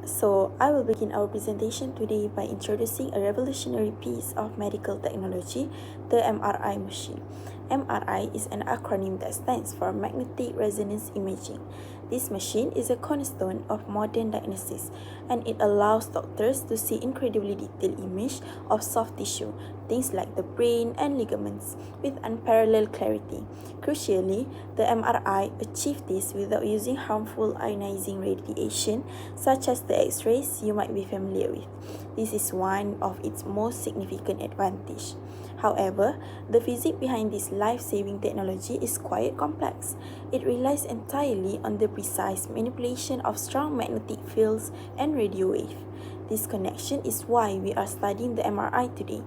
So, I will begin our presentation today by introducing a revolutionary piece of medical technology, the MRI machine. MRI is an acronym that stands for Magnetic Resonance Imaging. This machine is a cornerstone of modern diagnosis, and it allows doctors to see incredibly detailed image of soft tissue, things like the brain and ligaments, with unparalleled clarity. Crucially, the MRI achieved this without using harmful ionizing radiation, such as the X-rays you might be familiar with. This is one of its most significant advantages. However, the physics behind this life-saving technology is quite complex. It relies entirely on the precise manipulation of strong magnetic fields and radio wave. This connection is why we are studying the MRI today,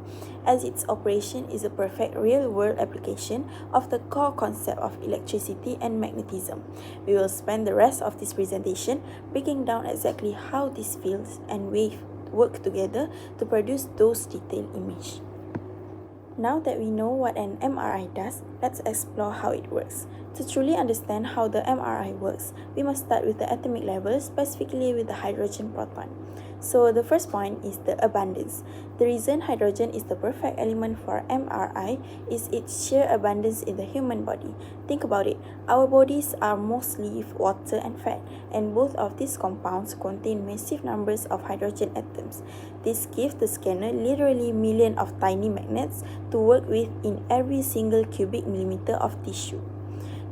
as its operation is a perfect real-world application of the core concept of electricity and magnetism. We will spend the rest of this presentation breaking down exactly how these fields and waves work together to produce those detailed images. Now that we know what an MRI does, let's explore how it works. To truly understand how the MRI works, we must start with the atomic level, specifically with the hydrogen proton. So the first point is the abundance. The reason hydrogen is the perfect element for MRI is its sheer abundance in the human body. Think about it. Our bodies are mostly water and fat, and both of these compounds contain massive numbers of hydrogen atoms. This gives the scanner literally millions of tiny magnets to work with in every single cubic millimeter of tissue.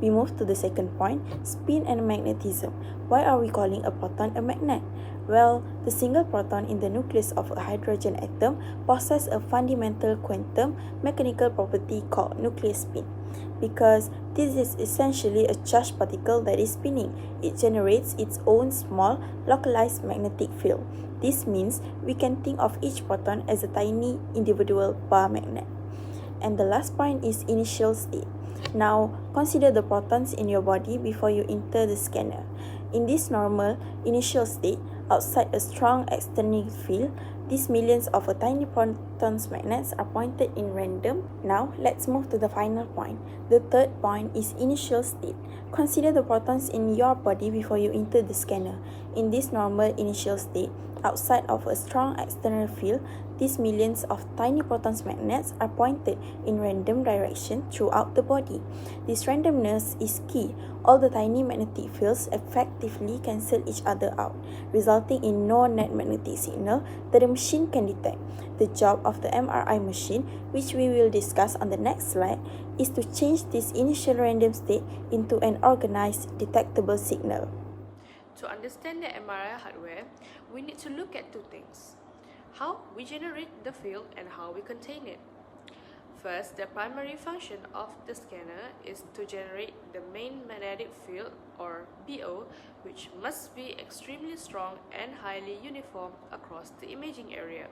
We move to the second point, spin and magnetism. Why are we calling a proton a magnet? Well, the single proton in the nucleus of a hydrogen atom possesses a fundamental quantum mechanical property called nuclear spin. Because this is essentially a charged particle that is spinning, it generates its own small, localized magnetic field. This means we can think of each proton as a tiny individual bar magnet. And the last point is initial state. Now, consider the protons in your body before you enter the scanner. In this normal initial state, outside a strong external field, these millions of tiny protons magnets are pointed in random. Now, let's move to the final point. The third point is initial state. Consider the protons in your body before you enter the scanner. In this normal initial state, outside of a strong external field, these millions of tiny protons magnets are pointed in random direction throughout the body. This randomness is key. All the tiny magnetic fields effectively cancel each other out, resulting in no net magnetic signal that the machine can detect. The job of the MRI machine, which we will discuss on the next slide, is to change this initial random state into an organized, detectable signal. To understand the MRI hardware, we need to look at two things: how we generate the field and how we contain it. First, the primary function of the scanner is to generate the main magnetic field, or BO, which must be extremely strong and highly uniform across the imaging area.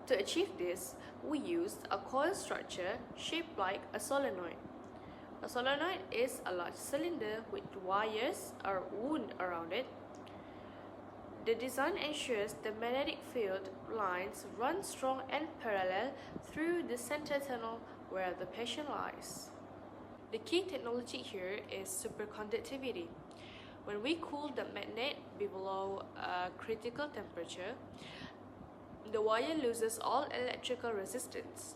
To achieve this, we used a coil structure shaped like a solenoid. A solenoid is a large cylinder with wires or wound around it. The design ensures the magnetic field lines run strong and parallel through the center tunnel where the patient lies. The key technology here is superconductivity. When we cool the magnet below a critical temperature, the wire loses all electrical resistance.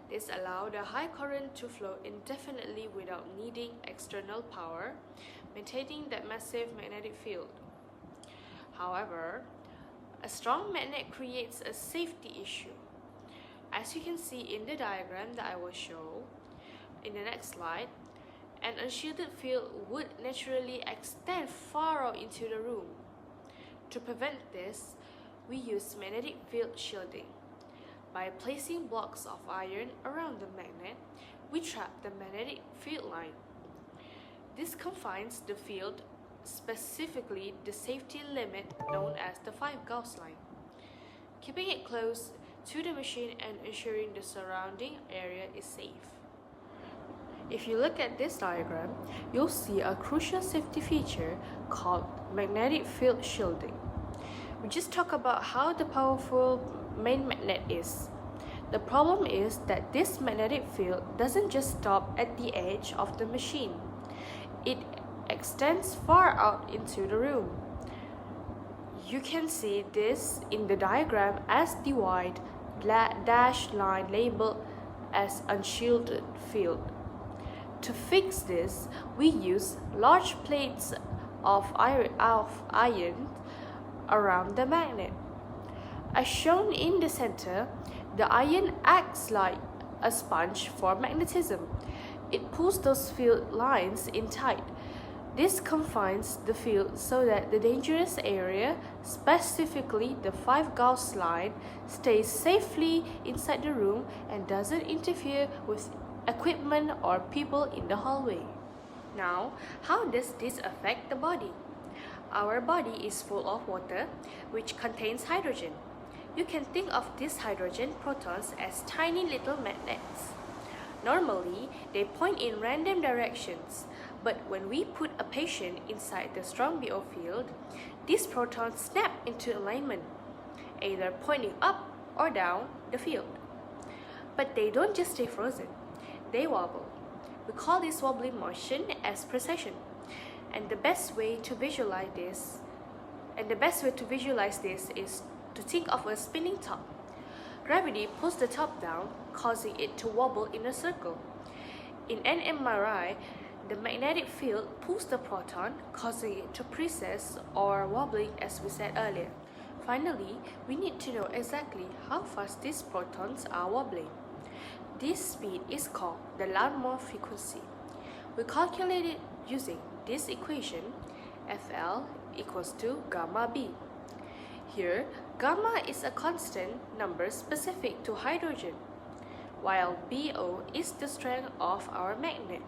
This allows the high current to flow indefinitely without needing external power, maintaining that massive magnetic field. However, a strong magnet creates a safety issue. As you can see in the diagram that I will show in the next slide, an unshielded field would naturally extend far out into the room. To prevent this, we use magnetic field shielding. By placing blocks of iron around the magnet, we trap the magnetic field line. This confines the field, specifically the safety limit known as the 5 Gauss line, keeping it close to the machine and ensuring the surrounding area is safe. If you look at this diagram, you'll see a crucial safety feature called magnetic field shielding. We just talked about how the powerful main magnet is. The problem is that this magnetic field doesn't just stop at the edge of the machine. It extends far out into the room. You can see this in the diagram as the white dashed line labeled as unshielded field. To fix this, we use large plates of iron around the magnet. As shown in the center, the iron acts like a sponge for magnetism. It pulls those field lines in tight. This confines the field so that the dangerous area, specifically the 5 Gauss line, stays safely inside the room and doesn't interfere with equipment or people in the hallway. Now, how does this affect the body? Our body is full of water, which contains hydrogen. You can think of these hydrogen protons as tiny little magnets. Normally, they point in random directions, but when we put a patient inside the strong BO field, these protons snap into alignment, either pointing up or down the field. But they don't just stay frozen, they wobble. We call this wobbling motion as precession. And the best way to visualize this is to think of a spinning top. Gravity pulls the top down, causing it to wobble in a circle. In an MRI, the magnetic field pulls the proton, causing it to precess or wobbling as we said earlier. Finally, we need to know exactly how fast these protons are wobbling. This speed is called the Larmor frequency. We calculate it using this equation, FL equals to gamma B. Here, gamma is a constant number specific to hydrogen, while BO is the strength of our magnet.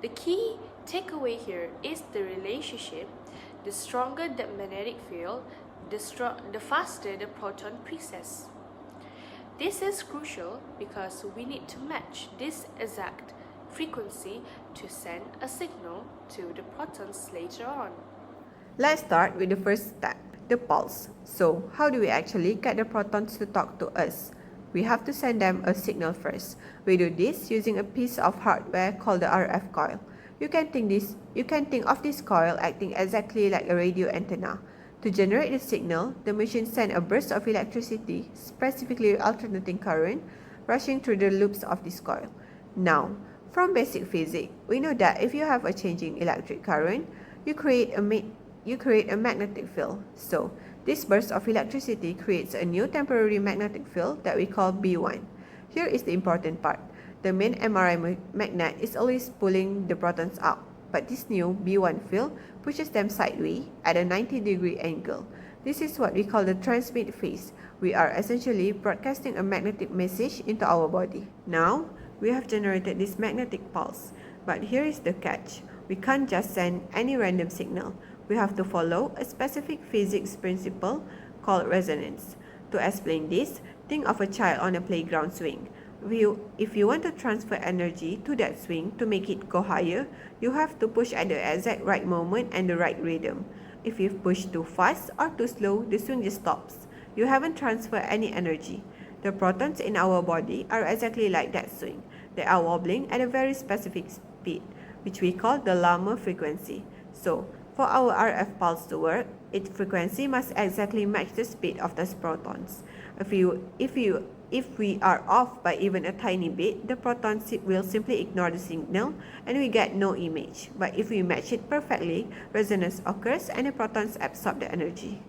The key takeaway here is the relationship. The stronger the magnetic field, the faster the proton precess. This is crucial because we need to match this exact frequency to send a signal to the protons later on. Let's start with the first step, the pulse. So, how do we actually get the protons to talk to us? We have to send them a signal first. We do this using a piece of hardware called the RF coil. You can think of this coil acting exactly like a radio antenna. To generate the signal, the machine sends a burst of electricity, specifically alternating current, rushing through the loops of this coil. Now, from basic physics, we know that if you have a changing electric current, you create a magnetic field. So, this burst of electricity creates a new temporary magnetic field that we call B1. Here is the important part. The main MRI magnet is always pulling the protons out, but this new B1 field pushes them sideways at a 90-degree angle. This is what we call the transmit phase. We are essentially broadcasting a magnetic message into our body. Now, we have generated this magnetic pulse, but here is the catch. We can't just send any random signal. We have to follow a specific physics principle called resonance. To explain this, think of a child on a playground swing. If you want to transfer energy to that swing to make it go higher, you have to push at the exact right moment and the right rhythm. If you push too fast or too slow, the swing just stops. You haven't transferred any energy. The protons in our body are exactly like that swing. They are wobbling at a very specific speed, which we call the Larmor frequency. So, for our RF pulse to work, its frequency must exactly match the speed of those protons. If we are off by even a tiny bit, the protons will simply ignore the signal and we get no image. But if we match it perfectly, resonance occurs and the protons absorb the energy.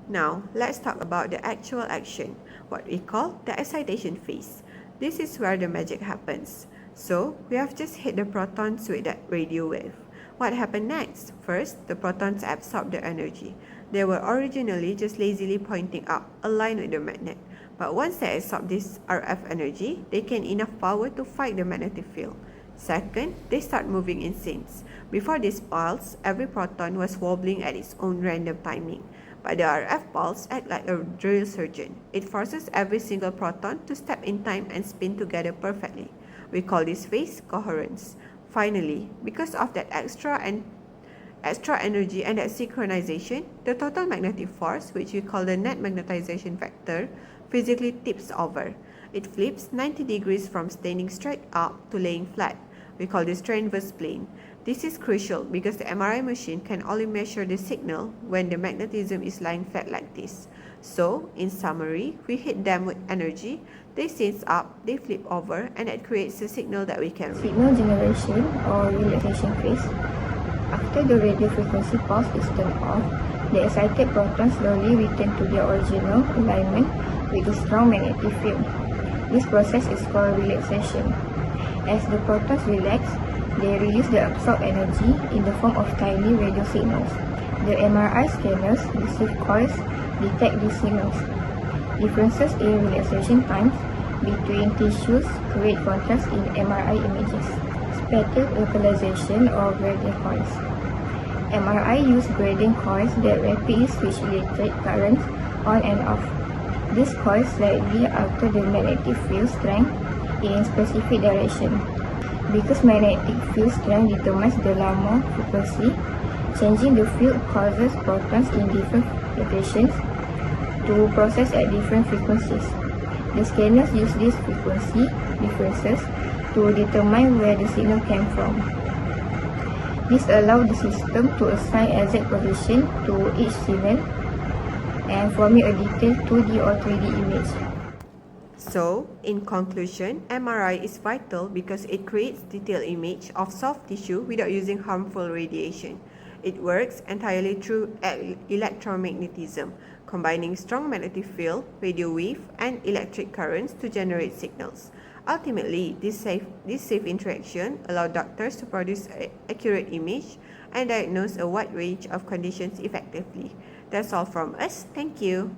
Now, let's talk about the actual action, what we call the excitation phase. This is where the magic happens. So, we have just hit the protons with that radio wave. What happened next? First, the protons absorb the energy. They were originally just lazily pointing up, aligned with the magnet. But once they absorb this RF energy, they gain enough power to fight the magnetic field. Second, they start moving in syncs. Before this pulse, every proton was wobbling at its own random timing. But the RF pulse acts like a drill surgeon. It forces every single proton to step in time and spin together perfectly. We call this phase coherence. Finally, because of that extra energy and that synchronization, the total magnetic force, which we call the net magnetization factor, physically tips over. It flips 90 degrees from standing straight up to laying flat. We call this transverse plane. This is crucial because the MRI machine can only measure the signal when the magnetism is lying flat like this. So, in summary, we hit them with energy, they sense up, they flip over, and it creates a signal that we can read. Signal generation or relaxation phase. After the radio frequency pulse is turned off, the excited protons slowly return to their original alignment with a strong magnetic field. This process is called relaxation. As the protons relax, they release the absorbed energy in the form of tiny radio signals. The MRI scanners receive coils detect these signals. Differences in relaxation times between tissues create contrast in MRI images. Static localization or gradient coils. MRI use gradient coils that rapidly switch electric currents on and off. These coils slightly alter the magnetic field strength in specific direction. Because magnetic field strength determines the Larmor frequency, changing the field causes protons in different locations to process at different frequencies. The scanners use these frequency differences to determine where the signal came from. This allows the system to assign exact position to each signal and forming a detailed 2D or 3D image. So, in conclusion, MRI is vital because it creates detailed image of soft tissue without using harmful radiation. It works entirely through electromagnetism, combining strong magnetic field, radio wave, and electric currents to generate signals. Ultimately, this safe interaction allows doctors to produce an accurate image and diagnose a wide range of conditions effectively. That's all from us. Thank you.